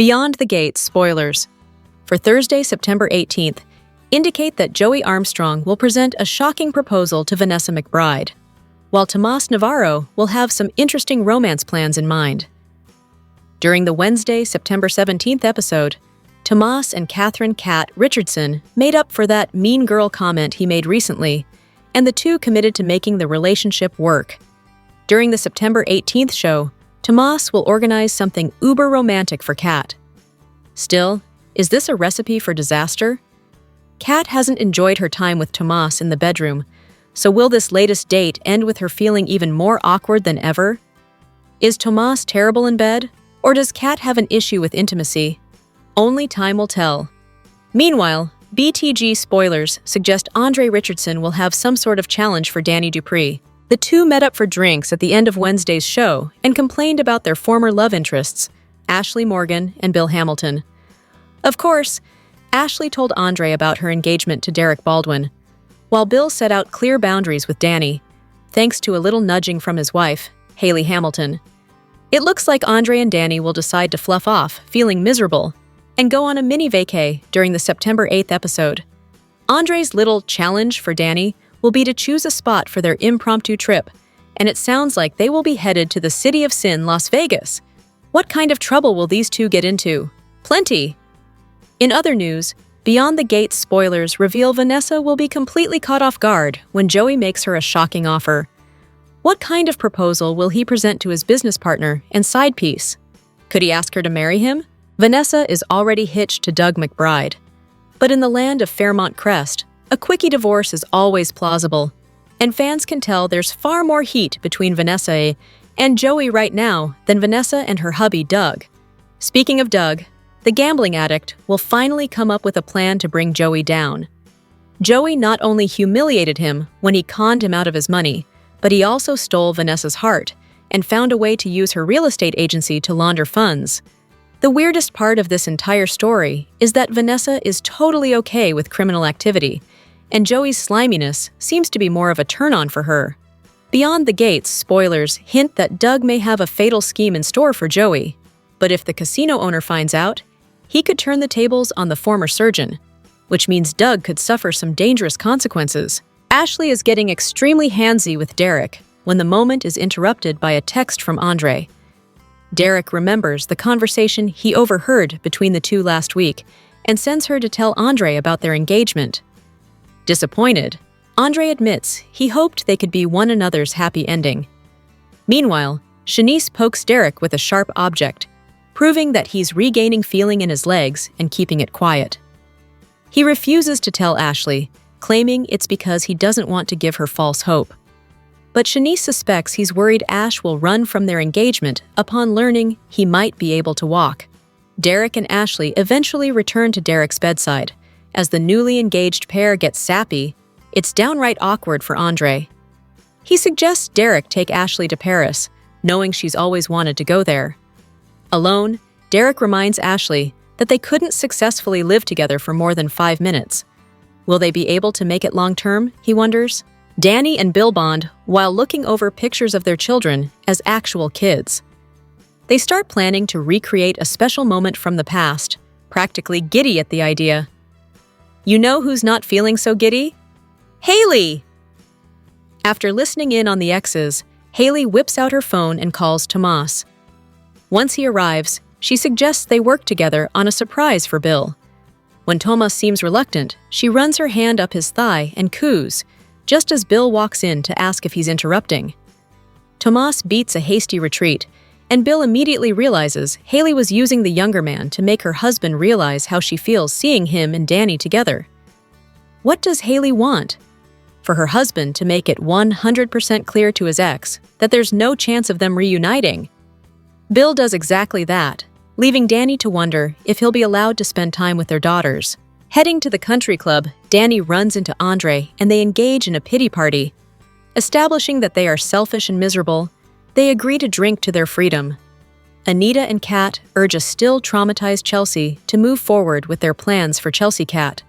Beyond the Gates spoilers for Thursday, September 18th indicate that Joey Armstrong will present a shocking proposal to Vanessa McBride, while Tomas Navarro will have some interesting romance plans in mind. During the Wednesday, September 17th episode, Tomas and Catherine "Cat" Richardson made up for that mean girl comment he made recently, and the two committed to making the relationship work. During the September 18th show, Tomas will organize something uber-romantic for Cat. Still, is this a recipe for disaster? Cat hasn't enjoyed her time with Tomas in the bedroom, so will this latest date end with her feeling even more awkward than ever? Is Tomas terrible in bed, or does Cat have an issue with intimacy? Only time will tell. Meanwhile, BTG spoilers suggest Andre Richardson will have some sort of challenge for Danny Dupree. The two met up for drinks at the end of Wednesday's show and complained about their former love interests, Ashley Morgan and Bill Hamilton. Of course, Ashley told Andre about her engagement to Derek Baldwin, while Bill set out clear boundaries with Danny, thanks to a little nudging from his wife, Haley Hamilton. It looks like Andre and Danny will decide to fluff off, feeling miserable, and go on a mini vacay during the September 8th episode. Andre's little challenge for Danny will be to choose a spot for their impromptu trip, and it sounds like they will be headed to the City of Sin, Las Vegas. What kind of trouble will these two get into? Plenty! In other news, Beyond the Gates spoilers reveal Vanessa will be completely caught off guard when Joey makes her a shocking offer. What kind of proposal will he present to his business partner and side piece? Could he ask her to marry him? Vanessa is already hitched to Doug McBride. But in the land of Fairmont Crest, a quickie divorce is always plausible, and fans can tell there's far more heat between Vanessa and Joey right now than Vanessa and her hubby Doug. Speaking of Doug, the gambling addict will finally come up with a plan to bring Joey down. Joey not only humiliated him when he conned him out of his money, but he also stole Vanessa's heart and found a way to use her real estate agency to launder funds. The weirdest part of this entire story is that Vanessa is totally okay with criminal activity, and Joey's sliminess seems to be more of a turn-on for her. Beyond the Gates spoilers hint that Doug may have a fatal scheme in store for Joey, but if the casino owner finds out, he could turn the tables on the former surgeon, which means Doug could suffer some dangerous consequences. Ashley is getting extremely handsy with Derek when the moment is interrupted by a text from Andre. Derek remembers the conversation he overheard between the two last week and sends her to tell Andre about their engagement. Disappointed, Andre admits he hoped they could be one another's happy ending. Meanwhile, Shanice pokes Derek with a sharp object, proving that he's regaining feeling in his legs and keeping it quiet. He refuses to tell Ashley, claiming it's because he doesn't want to give her false hope. But Shanice suspects he's worried Ash will run from their engagement upon learning he might be able to walk. Derek and Ashley eventually return to Derek's bedside. As the newly engaged pair gets sappy, it's downright awkward for Andre. He suggests Derek take Ashley to Paris, knowing she's always wanted to go there. Alone, Derek reminds Ashley that they couldn't successfully live together for more than 5 minutes. Will they be able to make it long-term, he wonders? Danny and Bill bond while looking over pictures of their children as actual kids. They start planning to recreate a special moment from the past, practically giddy at the idea. You know who's not feeling so giddy? Haley! After listening in on the exes, Haley whips out her phone and calls Tomas. Once he arrives, she suggests they work together on a surprise for Bill. When Tomas seems reluctant, she runs her hand up his thigh and coos, just as Bill walks in to ask if he's interrupting. Tomas beats a hasty retreat, and Bill immediately realizes Haley was using the younger man to make her husband realize how she feels seeing him and Danny together. What does Haley want? For her husband to make it 100% clear to his ex that there's no chance of them reuniting. Bill does exactly that, leaving Danny to wonder if he'll be allowed to spend time with their daughters. Heading to the country club, Danny runs into Andre and they engage in a pity party. Establishing that they are selfish and miserable, they agree to drink to their freedom. Anita and Kat urge a still traumatized Chelsea to move forward with their plans for Chelsea Cat.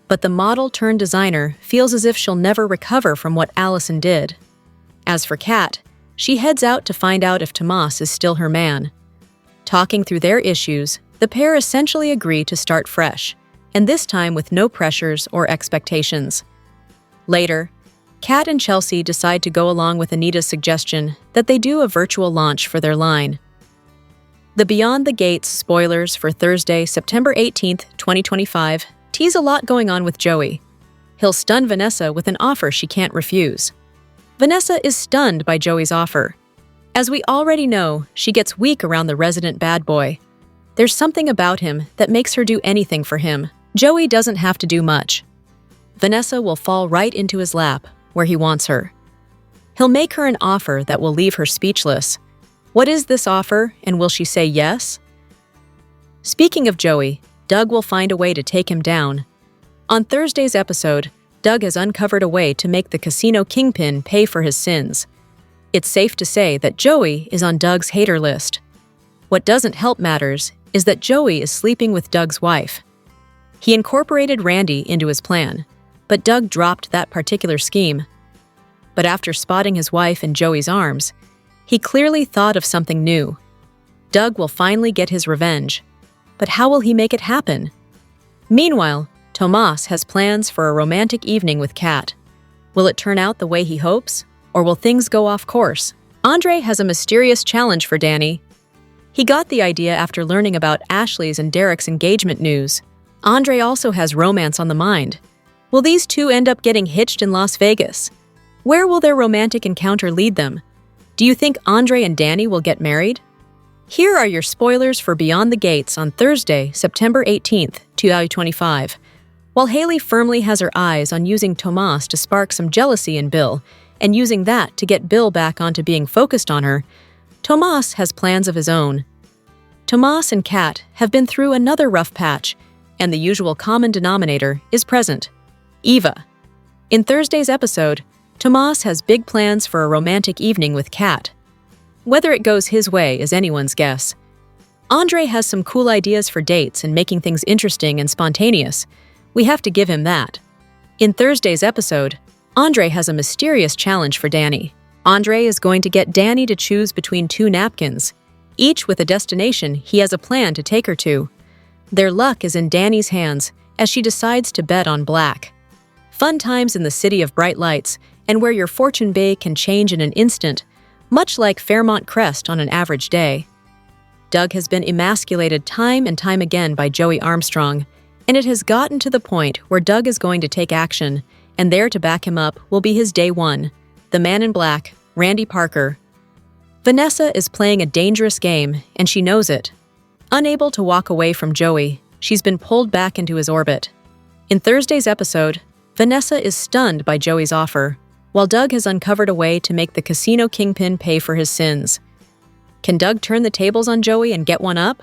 But the model-turned-designer feels as if she'll never recover from what Allison did. As for Kat, she heads out to find out if Tomas is still her man. Talking through their issues, the pair essentially agree to start fresh, and this time with no pressures or expectations. Later, Kat and Chelsea decide to go along with Anita's suggestion that they do a virtual launch for their line. The Beyond the Gates spoilers for Thursday, September 18th, 2025, tease a lot going on with Joey. He'll stun Vanessa with an offer she can't refuse. Vanessa is stunned by Joey's offer. As we already know, she gets weak around the resident bad boy. There's something about him that makes her do anything for him. Joey doesn't have to do much. Vanessa will fall right into his lap, where he wants her. He'll make her an offer that will leave her speechless. What is this offer, and will she say yes? Speaking of Joey, Doug will find a way to take him down. On Thursday's episode, Doug has uncovered a way to make the casino kingpin pay for his sins. It's safe to say that Joey is on Doug's hater list. What doesn't help matters is that Joey is sleeping with Doug's wife. He incorporated Randy into his plan, but Doug dropped that particular scheme. But after spotting his wife in Joey's arms, he clearly thought of something new. Doug will finally get his revenge. But how will he make it happen? Meanwhile, Tomas has plans for a romantic evening with Kat. Will it turn out the way he hopes, or will things go off course? Andre has a mysterious challenge for Danny. He got the idea after learning about Ashley's and Derek's engagement news. Andre also has romance on the mind. Will these two end up getting hitched in Las Vegas? Where will their romantic encounter lead them? Do you think Andre and Danny will get married? Here are your spoilers for Beyond the Gates on Thursday, September 18th, 2025. While Haley firmly has her eyes on using Tomas to spark some jealousy in Bill, and using that to get Bill back onto being focused on her, Tomas has plans of his own. Tomas and Kat have been through another rough patch, and the usual common denominator is present: Eva. In Thursday's episode, Tomas has big plans for a romantic evening with Kat. Whether it goes his way is anyone's guess. Andre has some cool ideas for dates and making things interesting and spontaneous. We have to give him that. In Thursday's episode, Andre has a mysterious challenge for Danny. Andre is going to get Danny to choose between two napkins, each with a destination he has a plan to take her to. Their luck is in Danny's hands as she decides to bet on black. Fun times in the city of bright lights, and where your fortune bay can change in an instant, much like Fairmont Crest on an average day. Doug has been emasculated time and time again by Joey Armstrong, and it has gotten to the point where Doug is going to take action, and there to back him up will be his day one, the man in black, Randy Parker. Vanessa is playing a dangerous game, and she knows it. Unable to walk away from Joey, she's been pulled back into his orbit. In Thursday's episode, Vanessa is stunned by Joey's offer, while Doug has uncovered a way to make the casino kingpin pay for his sins. Can Doug turn the tables on Joey and get one up?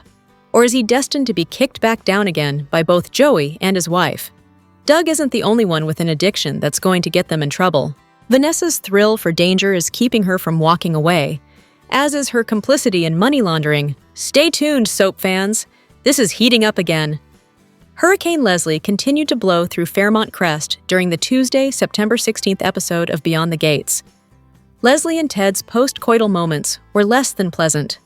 Or is he destined to be kicked back down again by both Joey and his wife? Doug isn't the only one with an addiction that's going to get them in trouble. Vanessa's thrill for danger is keeping her from walking away, as is her complicity in money laundering. Stay tuned, soap fans. This is heating up again. Hurricane Leslie continued to blow through Fairmont Crest during the Tuesday, September 16th episode of Beyond the Gates. Leslie and Ted's post-coital moments were less than pleasant.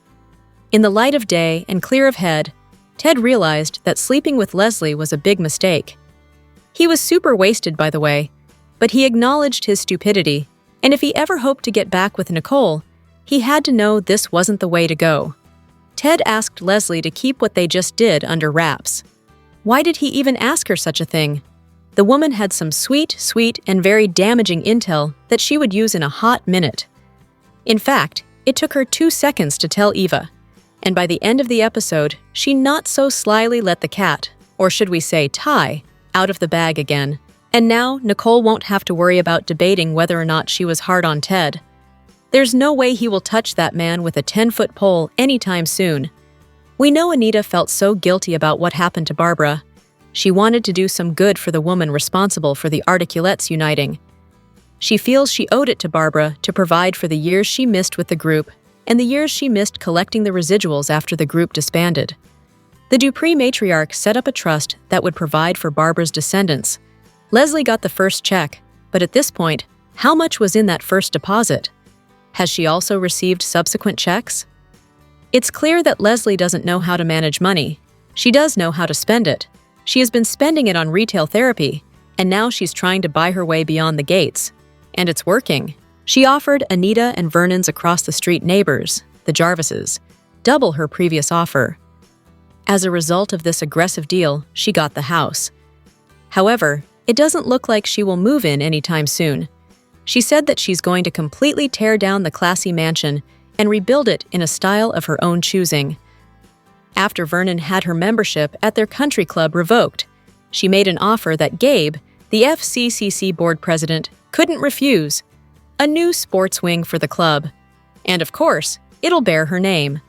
In the light of day and clear of head, Ted realized that sleeping with Leslie was a big mistake. He was super wasted, by the way, but he acknowledged his stupidity, and if he ever hoped to get back with Nicole, he had to know this wasn't the way to go. Ted asked Leslie to keep what they just did under wraps. Why did he even ask her such a thing? The woman had some sweet, and very damaging intel that she would use in a hot minute. In fact, it took her 2 seconds to tell Eva, and by the end of the episode, she not so slyly let the cat, or should we say Ty, out of the bag again. And now, Nicole won't have to worry about debating whether or not she was hard on Ted. There's no way he will touch that man with a 10-foot pole anytime soon. We know Anita felt so guilty about what happened to Barbara. She wanted to do some good for the woman responsible for the Articulettes uniting. She feels she owed it to Barbara to provide for the years she missed with the group and the years she missed collecting the residuals after the group disbanded. The Dupree matriarch set up a trust that would provide for Barbara's descendants. Leslie got the first check, but at this point, how much was in that first deposit? Has she also received subsequent checks? It's clear that Leslie doesn't know how to manage money, She does know how to spend it. She has been spending it on retail therapy, and now she's trying to buy her way beyond the gates. And it's working. She offered Anita and Vernon's across-the-street neighbors, the Jarvises, double her previous offer. As a result of this aggressive deal, she got the house. However, it doesn't look like she will move in anytime soon. She said that she's going to completely tear down the classy mansion and rebuild it in a style of her own choosing. After Vernon had her membership at their country club revoked, she made an offer that Gabe, the FCCC board president, couldn't refuse: a new sports wing for the club. And of course, it'll bear her name.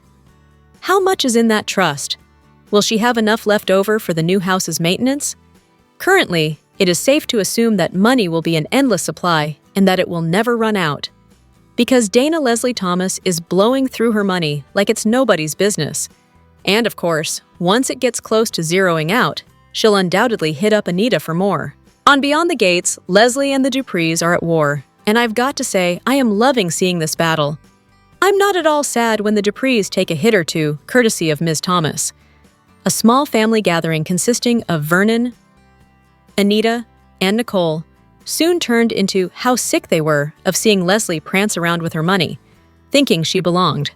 How much is in that trust? Will she have enough left over for the new house's maintenance? Currently, it is safe to assume that money will be an endless supply and that it will never run out. Because Dana Leslie Thomas is blowing through her money like it's nobody's business. And of course, once it gets close to zeroing out, she'll undoubtedly hit up Anita for more. On Beyond the Gates, Leslie and the Duprees are at war, and I've got to say, I am loving seeing this battle. I'm not at all sad when the Duprees take a hit or two, courtesy of Ms. Thomas. A small family gathering consisting of Vernon, Anita, and Nicole soon turned into how sick they were of seeing Leslie prance around with her money, thinking she belonged.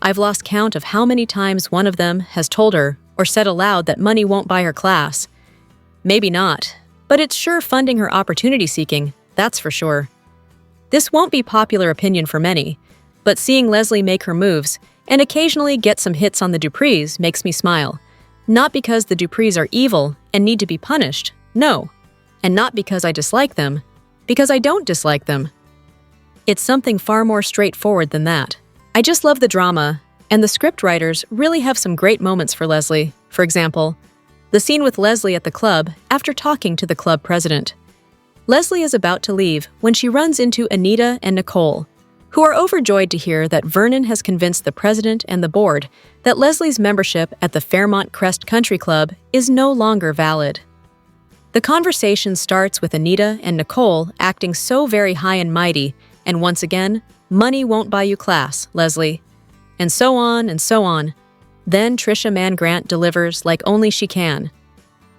I've lost count of how many times one of them has told her or said aloud that money won't buy her class. Maybe not, but it's sure funding her opportunity seeking, that's for sure. This won't be popular opinion for many, but seeing Leslie make her moves and occasionally get some hits on the Duprees makes me smile. Not because the Duprees are evil and need to be punished, no. And not because I dislike them, because I don't dislike them. It's something far more straightforward than that. I just love the drama, and the scriptwriters really have some great moments for Leslie. For example, the scene with Leslie at the club after talking to the club president. Leslie is about to leave when she runs into Anita and Nicole, who are overjoyed to hear that Vernon has convinced the president and the board that Leslie's membership at the Fairmont Crest Country Club is no longer valid. The conversation starts with Anita and Nicole acting so very high and mighty, and once again, money won't buy you class, Leslie. And so on and so on. Then Trisha Mann Grant delivers like only she can.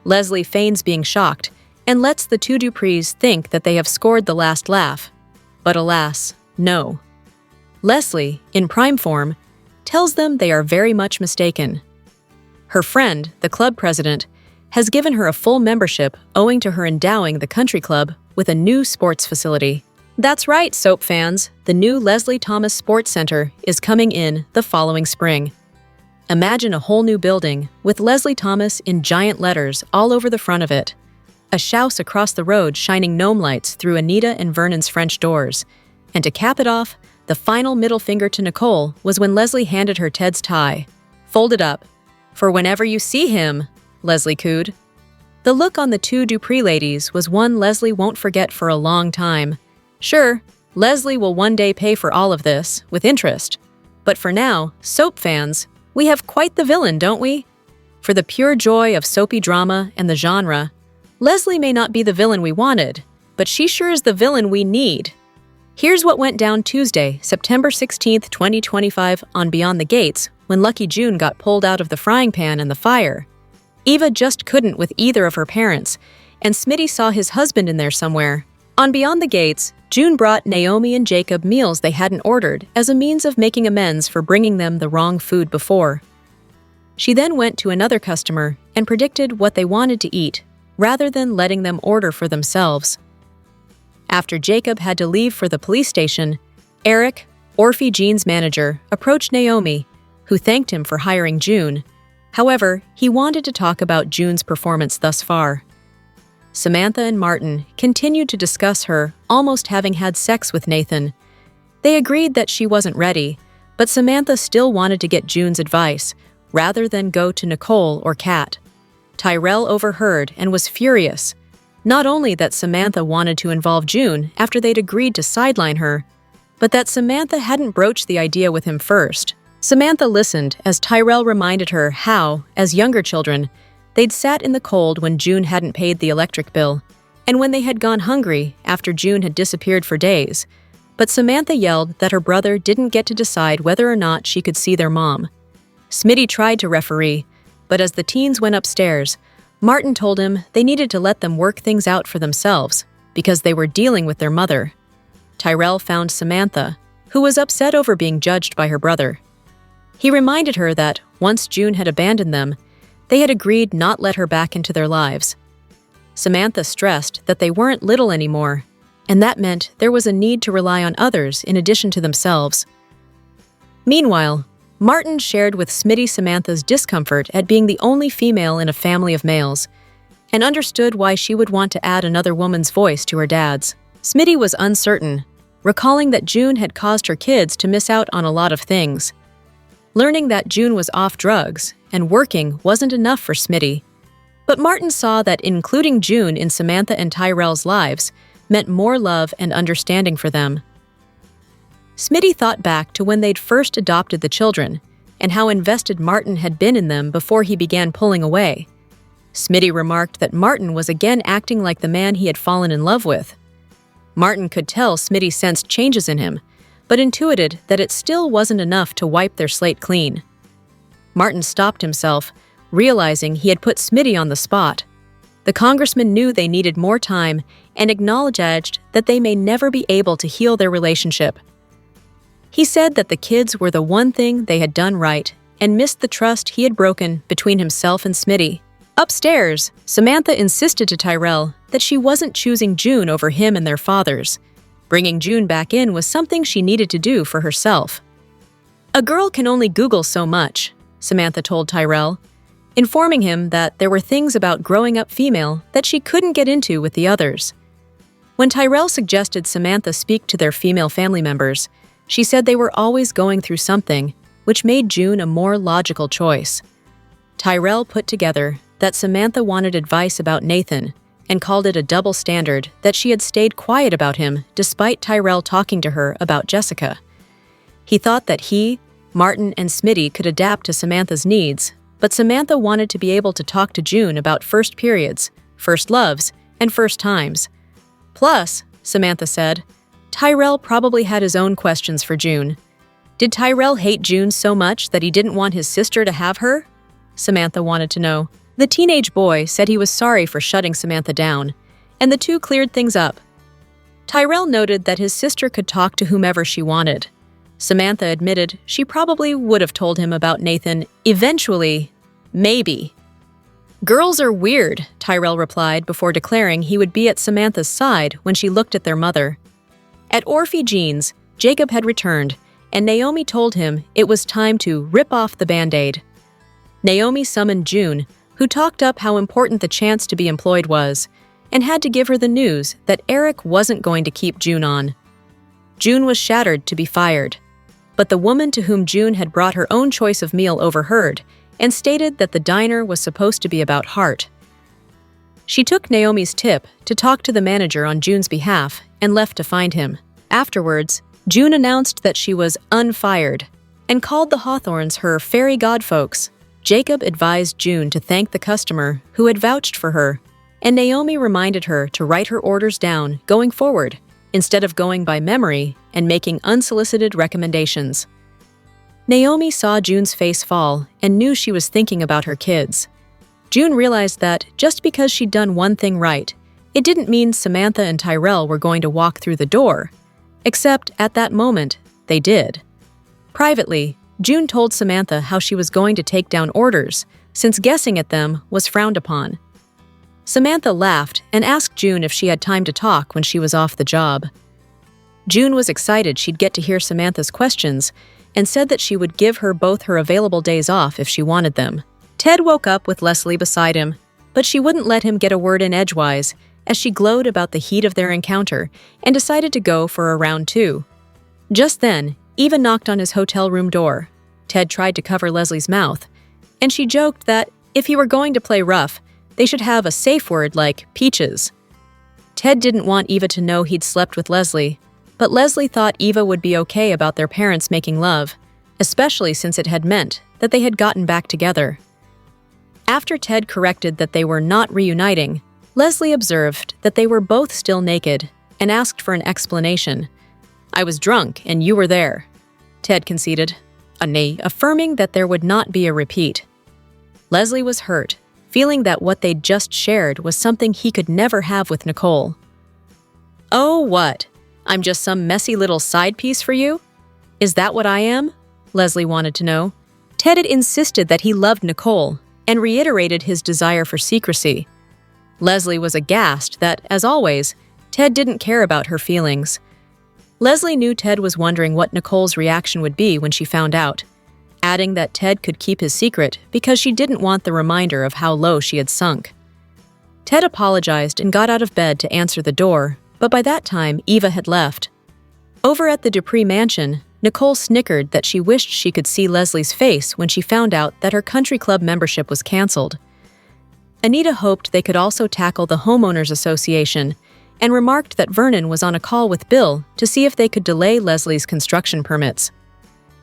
Leslie feigns being shocked and lets the two Duprees think that they have scored the last laugh. But alas, no. Leslie, in prime form, tells them they are very much mistaken. Her friend, the club president, has given her a full membership owing to her endowing the country club with a new sports facility. That's right, soap fans, the new Leslie Thomas Sports Center is coming in the following spring. Imagine a whole new building with Leslie Thomas in giant letters all over the front of it. A house across the road shining gnome lights through Anita and Vernon's French doors. And to cap it off, the final middle finger to Nicole was when Leslie handed her Ted's tie. Folded up. For whenever you see him, Leslie cooed. The look on the two Dupree ladies was one Leslie won't forget for a long time. Sure, Leslie will one day pay for all of this, with interest. But for now, soap fans, we have quite the villain, don't we? For the pure joy of soapy drama and the genre, Leslie may not be the villain we wanted, but she sure is the villain we need. Here's what went down Tuesday, September 16th, 2025, on Beyond the Gates, when Lucky June got pulled out of the frying pan in the fire. Eva just couldn't with either of her parents, and Smitty saw his husband in there somewhere. On Beyond the Gates, June brought Naomi and Jacob meals they hadn't ordered as a means of making amends for bringing them the wrong food before. She then went to another customer and predicted what they wanted to eat, rather than letting them order for themselves. After Jacob had to leave for the police station, Eric, Orphe Jean's manager, approached Naomi, who thanked him for hiring June. However, he wanted to talk about June's performance thus far. Samantha and Martin continued to discuss her almost having had sex with Nathan. They agreed that she wasn't ready, but Samantha still wanted to get June's advice, rather than go to Nicole or Kat. Tyrell overheard and was furious. Not only that Samantha wanted to involve June after they'd agreed to sideline her, but that Samantha hadn't broached the idea with him first. Samantha listened as Tyrell reminded her how, as younger children, they'd sat in the cold when June hadn't paid the electric bill, and when they had gone hungry after June had disappeared for days. But Samantha yelled that her brother didn't get to decide whether or not she could see their mom. Smitty tried to referee, But as the teens went upstairs, Martin told him they needed to let them work things out for themselves because they were dealing with their mother. Tyrell found Samantha, who was upset over being judged by her brother. He reminded her that once June had abandoned them, they had agreed not let her back into their lives. Samantha stressed that they weren't little anymore, and that meant there was a need to rely on others in addition to themselves. Meanwhile, Martin shared with Smitty Samantha's discomfort at being the only female in a family of males, and understood why she would want to add another woman's voice to her dad's. Smitty was uncertain, recalling that June had caused her kids to miss out on a lot of things. Learning that June was off drugs and working wasn't enough for Smitty, but Martin saw that including June in Samantha and Tyrell's lives meant more love and understanding for them. Smitty thought back to when they'd first adopted the children and how invested Martin had been in them before he began pulling away. Smitty remarked that Martin was again acting like the man he had fallen in love with. Martin could tell Smitty sensed changes in him, but intuited that it still wasn't enough to wipe their slate clean. Martin stopped himself, realizing he had put Smitty on the spot. The congressman knew they needed more time and acknowledged that they may never be able to heal their relationship. He said that the kids were the one thing they had done right and missed the trust he had broken between himself and Smitty. Upstairs, Samantha insisted to Tyrell that she wasn't choosing June over him and their fathers. Bringing June back in was something she needed to do for herself. "A girl can only Google so much," Samantha told Tyrell, informing him that there were things about growing up female that she couldn't get into with the others. When Tyrell suggested Samantha speak to their female family members, she said they were always going through something, which made June a more logical choice. Tyrell put together that Samantha wanted advice about Nathan and called it a double standard that she had stayed quiet about him despite Tyrell talking to her about Jessica. He thought that he, Martin, and Smitty could adapt to Samantha's needs, but Samantha wanted to be able to talk to June about first periods, first loves, and first times. Plus, Samantha said, Tyrell probably had his own questions for June. Did Tyrell hate June so much that he didn't want his sister to have her? Samantha wanted to know. The teenage boy said he was sorry for shutting Samantha down, and the two cleared things up. Tyrell noted that his sister could talk to whomever she wanted. Samantha admitted she probably would have told him about Nathan eventually, maybe. "Girls are weird," Tyrell replied before declaring he would be at Samantha's side when she looked at their mother. At Orphe Jean's, Jacob had returned, and Naomi told him it was time to rip off the Band-Aid. Naomi summoned June, who talked up how important the chance to be employed was, and had to give her the news that Eric wasn't going to keep June on. June was shattered to be fired, but the woman to whom June had brought her own choice of meal overheard and stated that the diner was supposed to be about heart. She took Naomi's tip to talk to the manager on June's behalf and left to find him. Afterwards, June announced that she was unfired and called the Hawthorns her fairy godfolks. Jacob advised June to thank the customer who had vouched for her, and Naomi reminded her to write her orders down going forward instead of going by memory and making unsolicited recommendations. Naomi saw June's face fall and knew she was thinking about her kids. June realized that just because she'd done one thing right, it didn't mean Samantha and Tyrell were going to walk through the door, except at that moment, they did. Privately, June told Samantha how she was going to take down orders, since guessing at them was frowned upon. Samantha laughed and asked June if she had time to talk when she was off the job. June was excited she'd get to hear Samantha's questions and said that she would give her both her available days off if she wanted them. Ted woke up with Leslie beside him, but she wouldn't let him get a word in edgewise as she glowed about the heat of their encounter and decided to go for a round two. Just then, Eva knocked on his hotel room door. Ted tried to cover Leslie's mouth, and she joked that if he were going to play rough, they should have a safe word like peaches. Ted didn't want Eva to know he'd slept with Leslie, but Leslie thought Eva would be okay about their parents making love, especially since it had meant that they had gotten back together. After Ted corrected that they were not reuniting, Leslie observed that they were both still naked and asked for an explanation. "I was drunk and you were there," Ted conceded, affirming that there would not be a repeat. Leslie was hurt, feeling that what they'd just shared was something he could never have with Nicole. "Oh, what? I'm just some messy little side piece for you? Is that what I am?" Leslie wanted to know. Ted had insisted that he loved Nicole and reiterated his desire for secrecy. Leslie was aghast that, as always, Ted didn't care about her feelings. Leslie knew Ted was wondering what Nicole's reaction would be when she found out, adding that Ted could keep his secret because she didn't want the reminder of how low she had sunk. Ted apologized and got out of bed to answer the door, but by that time, Eva had left. Over at the Dupree mansion, Nicole snickered that she wished she could see Leslie's face when she found out that her country club membership was canceled. Anita hoped they could also tackle the homeowners association and remarked that Vernon was on a call with Bill to see if they could delay Leslie's construction permits.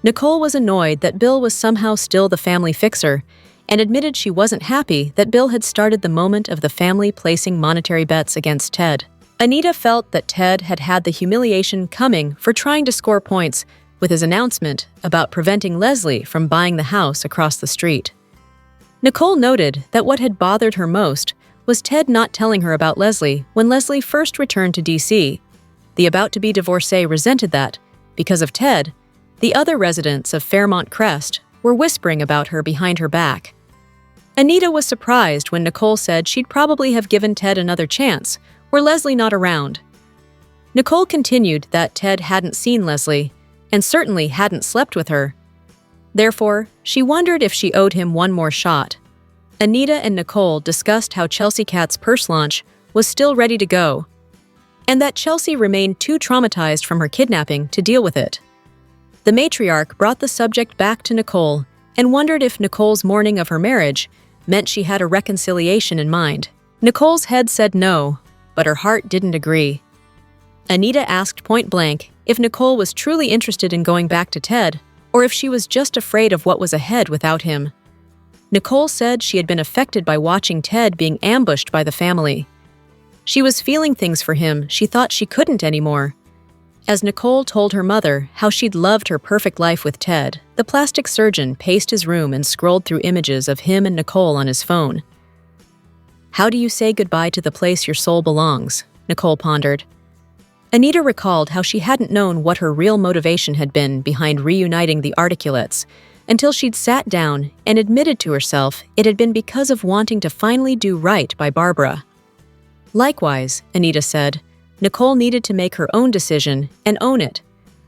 Nicole was annoyed that Bill was somehow still the family fixer and admitted she wasn't happy that Bill had started the moment of the family placing monetary bets against Ted. Anita felt that Ted had had the humiliation coming for trying to score points with his announcement about preventing Leslie from buying the house across the street. Nicole noted that what had bothered her most was Ted not telling her about Leslie when Leslie first returned to D.C. The about-to-be divorcee resented that, because of Ted, the other residents of Fairmont Crest were whispering about her behind her back. Anita was surprised when Nicole said she'd probably have given Ted another chance, were Leslie not around. Nicole continued that Ted hadn't seen Leslie, and certainly hadn't slept with her. Therefore, she wondered if she owed him one more shot. Anita and Nicole discussed how Chelsea Cat's purse launch was still ready to go, and that Chelsea remained too traumatized from her kidnapping to deal with it. The matriarch brought the subject back to Nicole and wondered if Nicole's mourning of her marriage meant she had a reconciliation in mind. Nicole's head said no, but her heart didn't agree. Anita asked point-blank if Nicole was truly interested in going back to Ted, or if she was just afraid of what was ahead without him. Nicole said she had been affected by watching Ted being ambushed by the family. She was feeling things for him she thought she couldn't anymore. As Nicole told her mother how she'd loved her perfect life with Ted, the plastic surgeon paced his room and scrolled through images of him and Nicole on his phone. "How do you say goodbye to the place your soul belongs?" Nicole pondered. Anita recalled how she hadn't known what her real motivation had been behind reuniting the articulates until she'd sat down and admitted to herself it had been because of wanting to finally do right by Barbara. Likewise, Anita said, Nicole needed to make her own decision and own it,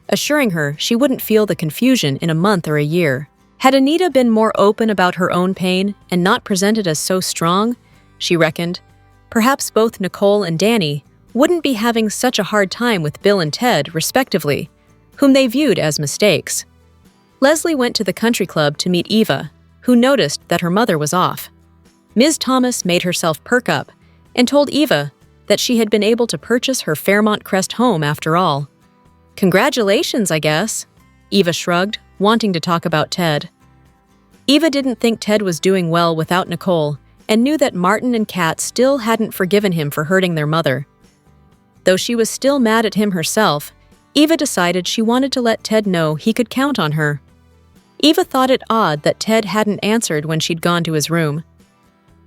assuring her she wouldn't feel the confusion in a month or a year. Had Anita been more open about her own pain and not presented as so strong, she reckoned, perhaps both Nicole and Danny wouldn't be having such a hard time with Bill and Ted, respectively, whom they viewed as mistakes. Leslie went to the country club to meet Eva, who noticed that her mother was off. Ms. Tomas made herself perk up and told Eva that she had been able to purchase her Fairmont Crest home after all. "Congratulations, I guess," Eva shrugged, wanting to talk about Ted. Eva didn't think Ted was doing well without Nicole and knew that Martin and Kat still hadn't forgiven him for hurting their mother. Though she was still mad at him herself, Eva decided she wanted to let Ted know he could count on her. Eva thought it odd that Ted hadn't answered when she'd gone to his room.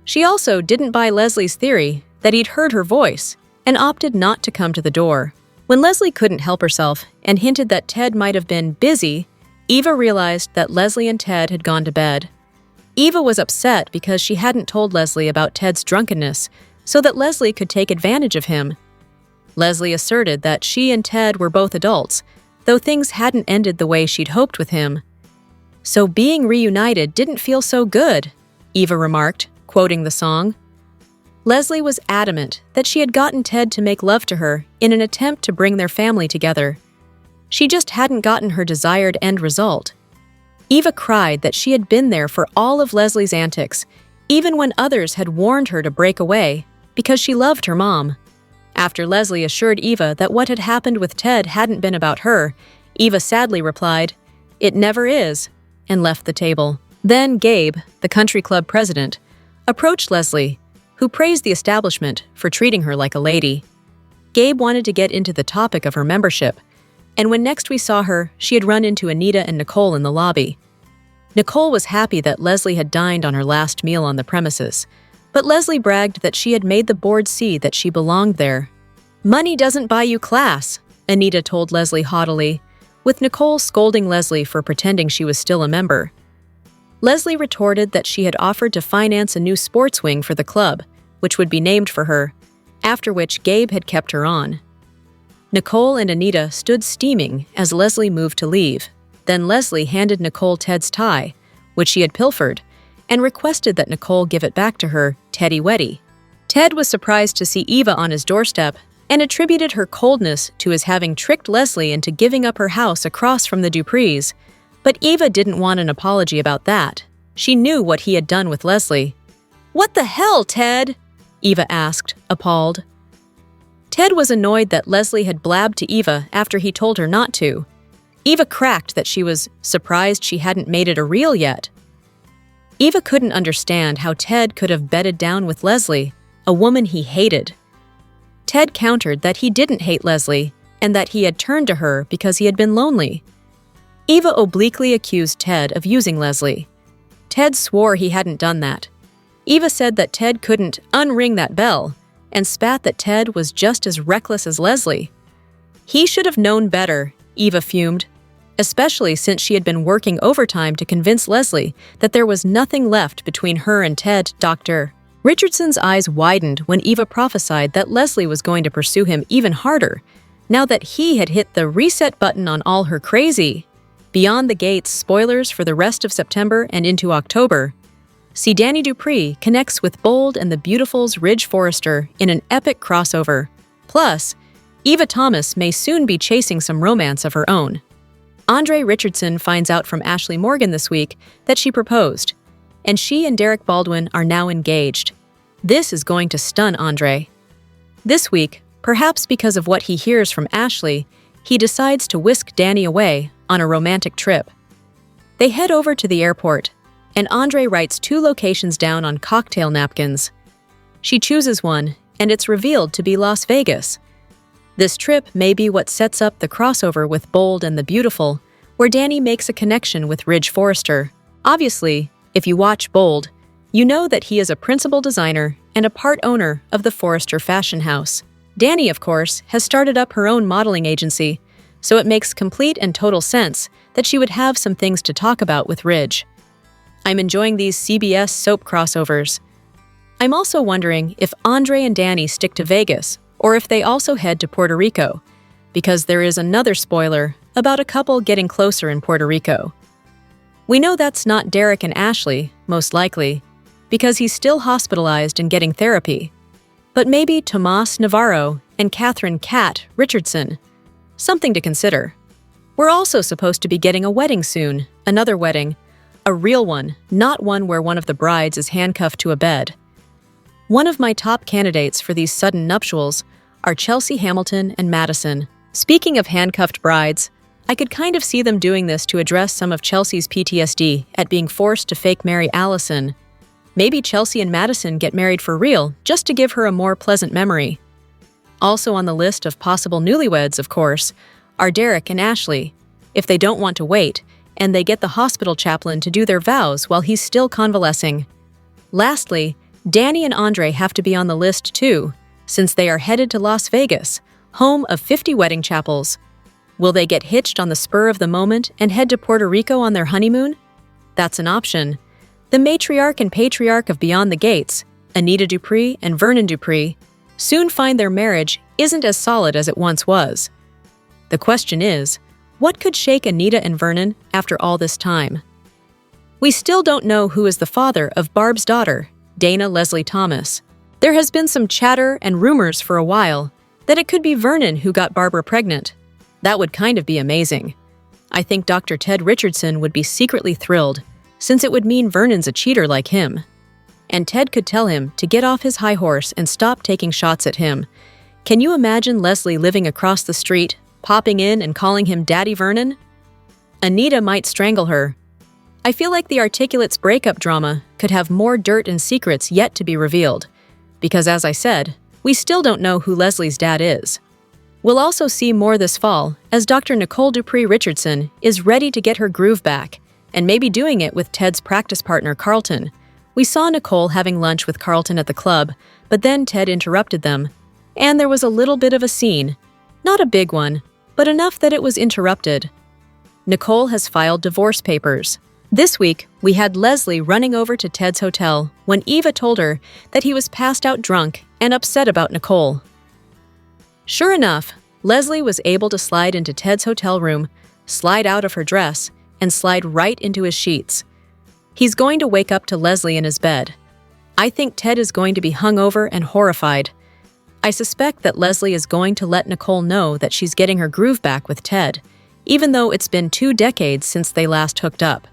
She also didn't buy Leslie's theory that he'd heard her voice and opted not to come to the door. When Leslie couldn't help herself and hinted that Ted might have been busy, Eva realized that Leslie and Ted had gone to bed. Eva was upset because she hadn't told Leslie about Ted's drunkenness so that Leslie could take advantage of him. Leslie asserted that she and Ted were both adults, though things hadn't ended the way she'd hoped with him. "So being reunited didn't feel so good," Eva remarked, quoting the song. Leslie was adamant that she had gotten Ted to make love to her in an attempt to bring their family together. She just hadn't gotten her desired end result. Eva cried that she had been there for all of Leslie's antics, even when others had warned her to break away, because she loved her mom. After Leslie assured Eva that what had happened with Ted hadn't been about her, Eva sadly replied, "It never is," and left the table. Then Gabe, the country club president, approached Leslie, who praised the establishment for treating her like a lady. Gabe wanted to get into the topic of her membership, and when next we saw her, she had run into Anita and Nicole in the lobby. Nicole was happy that Leslie had dined on her last meal on the premises, but Leslie bragged that she had made the board see that she belonged there. "Money doesn't buy you class," Anita told Leslie haughtily, with Nicole scolding Leslie for pretending she was still a member. Leslie retorted that she had offered to finance a new sports wing for the club, which would be named for her, after which Gabe had kept her on. Nicole and Anita stood steaming as Leslie moved to leave. Then Leslie handed Nicole Ted's tie, which she had pilfered, and requested that Nicole give it back to her, Teddy Weddy. Ted was surprised to see Eva on his doorstep and attributed her coldness to his having tricked Leslie into giving up her house across from the Duprees. But Eva didn't want an apology about that. She knew what he had done with Leslie. "What the hell, Ted?" Eva asked, appalled. Ted was annoyed that Leslie had blabbed to Eva after he told her not to. Eva cracked that she was surprised she hadn't made it a reel yet. Eva couldn't understand how Ted could have bedded down with Leslie, a woman he hated. Ted countered that he didn't hate Leslie and that he had turned to her because he had been lonely. Eva obliquely accused Ted of using Leslie. Ted swore he hadn't done that. Eva said that Ted couldn't unring that bell and spat that Ted was just as reckless as Leslie. He should have known better, Eva fumed, especially since she had been working overtime to convince Leslie that there was nothing left between her and Ted, Dr. Richardson's eyes widened when Eva prophesied that Leslie was going to pursue him even harder, now that he had hit the reset button on all her crazy. Beyond the Gates spoilers for the rest of September and into October. See Danny Dupree connects with Bold and the Beautiful's Ridge Forrester in an epic crossover. Plus, Eva Tomas may soon be chasing some romance of her own. Andre Richardson finds out from Ashley Morgan this week that she proposed, and she and Derek Baldwin are now engaged. This is going to stun Andre. This week, perhaps because of what he hears from Ashley, he decides to whisk Danny away on a romantic trip. They head over to the airport, and Andre writes 2 locations down on cocktail napkins. She chooses one, and it's revealed to be Las Vegas. This trip may be what sets up the crossover with Bold and the Beautiful, where Danny makes a connection with Ridge Forrester. Obviously, if you watch Bold, you know that he is a principal designer and a part owner of the Forrester fashion house. Danny, of course, has started up her own modeling agency, so it makes complete and total sense that she would have some things to talk about with Ridge. I'm enjoying these CBS soap crossovers. I'm also wondering if Andre and Danny stick to Vegas, or if they also head to Puerto Rico, because there is another spoiler about a couple getting closer in Puerto Rico. We know that's not Derek and Ashley, most likely, because he's still hospitalized and getting therapy. But maybe Tomas Navarro and Catherine Cat Richardson. Something to consider. We're also supposed to be getting a wedding soon, another wedding. A real one, not one where one of the brides is handcuffed to a bed. One of my top candidates for these sudden nuptials are Chelsea Hamilton and Madison. Speaking of handcuffed brides, I could kind of see them doing this to address some of Chelsea's PTSD at being forced to fake marry Allison. Maybe Chelsea and Madison get married for real, just to give her a more pleasant memory. Also on the list of possible newlyweds, of course, are Derek and Ashley, if they don't want to wait, and they get the hospital chaplain to do their vows while he's still convalescing. Lastly, Danny and Andre have to be on the list too, since they are headed to Las Vegas, home of 50 wedding chapels. Will they get hitched on the spur of the moment and head to Puerto Rico on their honeymoon? That's an option. The matriarch and patriarch of Beyond the Gates, Anita Dupree and Vernon Dupree, soon find their marriage isn't as solid as it once was. The question is, what could shake Anita and Vernon after all this time? We still don't know who is the father of Barb's daughter, Dana Leslie Thomas. There has been some chatter and rumors for a while that it could be Vernon who got Barbara pregnant. That would kind of be amazing. I think Dr. Ted Richardson would be secretly thrilled, since it would mean Vernon's a cheater like him. And Ted could tell him to get off his high horse and stop taking shots at him. Can you imagine Leslie living across the street, popping in and calling him Daddy Vernon? Anita might strangle her. I feel like the Articulate's breakup drama could have more dirt and secrets yet to be revealed, because as I said, we still don't know who Leslie's dad is. We'll also see more this fall as Dr. Nicole Dupree Richardson is ready to get her groove back and maybe doing it with Ted's practice partner, Carlton. We saw Nicole having lunch with Carlton at the club, but then Ted interrupted them, and there was a little bit of a scene. Not a big one, but enough that it was interrupted. Nicole has filed divorce papers. This week, we had Leslie running over to Ted's hotel when Eva told her that he was passed out drunk and upset about Nicole. Sure enough, Leslie was able to slide into Ted's hotel room, slide out of her dress, and slide right into his sheets. He's going to wake up to Leslie in his bed. I think Ted is going to be hungover and horrified. I suspect that Leslie is going to let Nicole know that she's getting her groove back with Ted, even though it's been 2 decades since they last hooked up.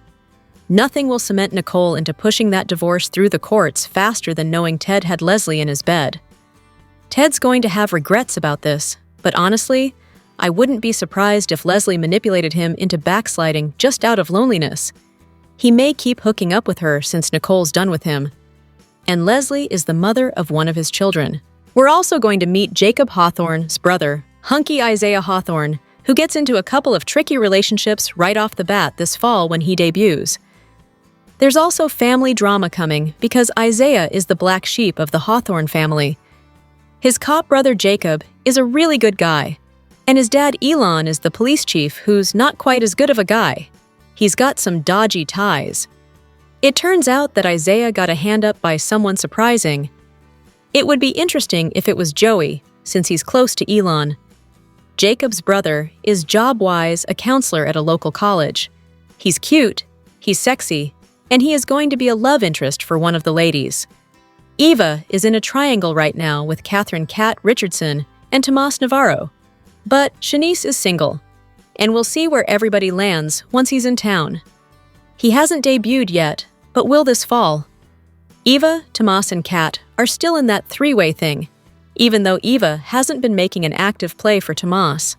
Nothing will cement Nicole into pushing that divorce through the courts faster than knowing Ted had Leslie in his bed. Ted's going to have regrets about this, but honestly, I wouldn't be surprised if Leslie manipulated him into backsliding just out of loneliness. He may keep hooking up with her since Nicole's done with him. And Leslie is the mother of one of his children. We're also going to meet Jacob Hawthorne's brother, hunky Isaiah Hawthorne, who gets into a couple of tricky relationships right off the bat this fall when he debuts. There's also family drama coming because Isaiah is the black sheep of the Hawthorne family. His cop brother Jacob is a really good guy, and his dad Elon is the police chief who's not quite as good of a guy. He's got some dodgy ties. It turns out that Isaiah got a hand up by someone surprising. It would be interesting if it was Joey, since he's close to Elon. Jacob's brother is job-wise a counselor at a local college. He's cute, he's sexy, and he is going to be a love interest for one of the ladies. Eva is in a triangle right now with Catherine Cat Richardson and Tomas Navarro. But Shanice is single, and we'll see where everybody lands once he's in town. He hasn't debuted yet, but will this fall. Eva, Tomas, and Cat are still in that 3-way thing, even though Eva hasn't been making an active play for Tomas.